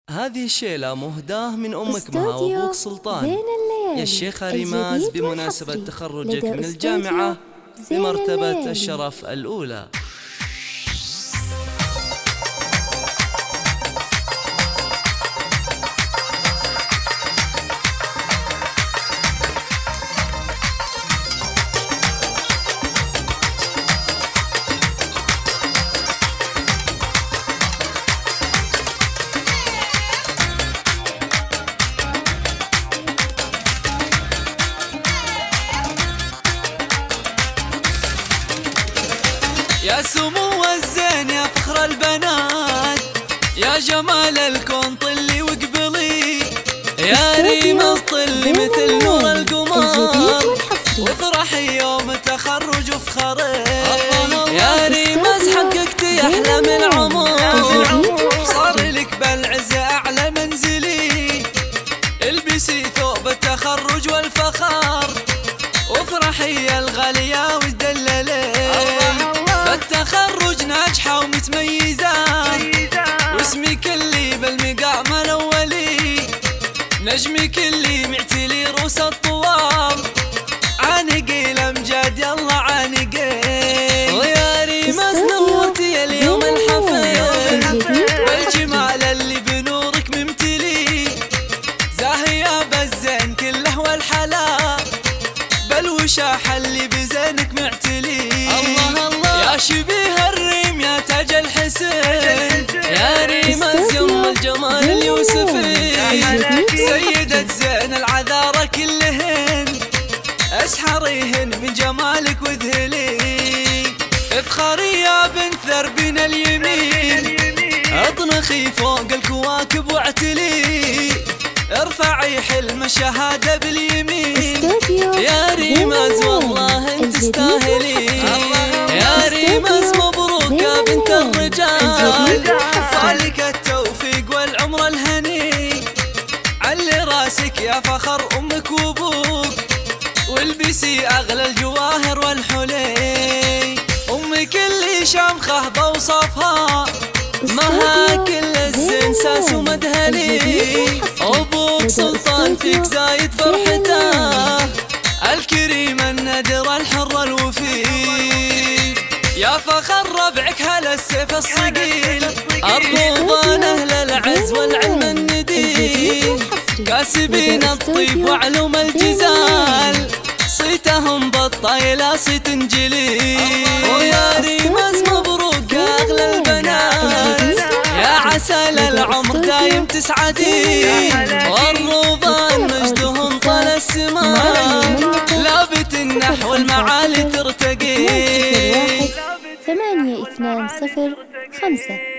هذه الشيلة مهداة من أمك مها وأبوك سلطان يا الشيخة ريماز بمناسبة تخرجك من الجامعة بمرتبة الشرف الأولى. يا سمو الزين يا فخر البنات، يا جمال الكون طلي وقبلي، يا ريماز طلي مثل نور القمر، وافرحي يوم تخرج وفخري. يا ريماز حققتي احلام العمر، صار لك بالعز اعلى منزلي، البسي ثوب التخرج والفخر، وافرحي يا الغالية وتدللي، بالتخرج ناجحة ومتميزة، واسمك اللي بالمقام الأولي، نجمك اللي معتلي روس الطوال، عانقي الأمجاد يلا عانقي. ويا ريماز نورتي اليوم الحفل، والجمال اللي بنورك ممتلي، زاهية بالزين كله والحلا، بالوشاح اللي بزينك معتلي. يا شبيه الريم يا تاج الحسين، يا ريماز يم الجمال اليوسفي، سيدة زين العذارى كلهن، اسحريهن من جمالك وذهلي، افخري يا بنت ثربين اليمين، اطنخي فوق الكواكب واعتلي، ارفعي حلم الشهادة باليمين، يا ريماز والله انت تستاهلي. يا ريماز مبروك يا بنت الرجال، صالك التوفيق والعمر الهني، علي راسك يا فخر امك وابوك، والبسي اغلى الجواهر والحلي، امك اللي شامخه بوصفها، مها كل الزين ساس ومدهني، ابوك سلطان فيك زايد فرحته، الكريم النادر الحر الوفي، يا فخر ربعك هلا السيف الصقيل، الرضان اهل العز والعلم النديل، كاسبين الطيب وعلوم الجزال، صيتهم بالطايلة صيت انجلي. ويا ريماز مبروك يا اغلى البنات، يا عسل العمر دايم تسعدي، والرضان مجدهم طال السماء، لابت النحو المعالي ترتقي. 8205